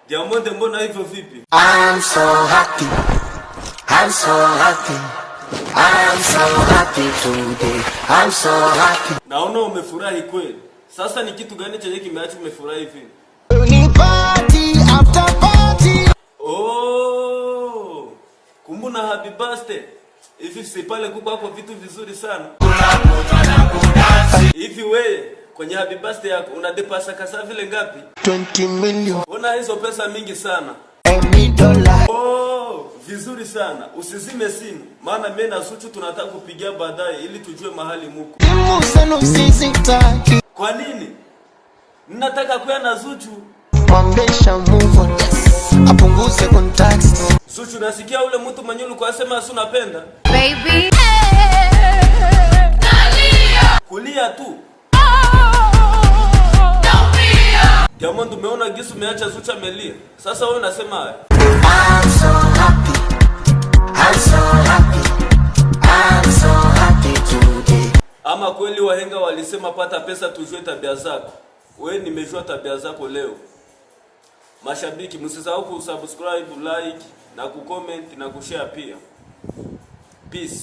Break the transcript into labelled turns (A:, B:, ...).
A: Diamond mbona hivyo vipi?
B: I'm so happy. I'm so happy. I'm so happy today. I'm so happy.
A: Naona umefurahi kweli. Sasa ni kitu gani chenye kimeacha umefurahi hivi?
B: Ni party after party.
A: Oh! Kumbuna happy birthday. Hivi si pale kwako vitu vizuri sana. Hivi wewe kwenye happy birthday yako unadepasa kasa vile ngapi?
B: 20 million.
A: Una hizo pesa mingi sana.
B: $1.
A: Oh, vizuri sana. Usizime simu. Maana mimi na Zuchu tunataka kupigia baadaye ili tujue mahali muko. Kwa nini? Ninataka kuya na Zuchu.
B: Mwambesha move on. Apunguze contacts.
A: Zuchu, nasikia ule mtu mwenye ulikuwa sema si unapenda.
C: Baby.
A: Kulia tu. Diamond, umeona gisu umeacha Zuchu amelia. Sasa wewe unasema haya.
B: I'm so happy. I'm so happy. I'm so happy today.
A: Ama kweli wahenga walisema pata pesa tujue tabia zako. Wewe nimejua tabia zako leo. Mashabiki msisahau kusubscribe, like na kucomment na kushare pia. Peace.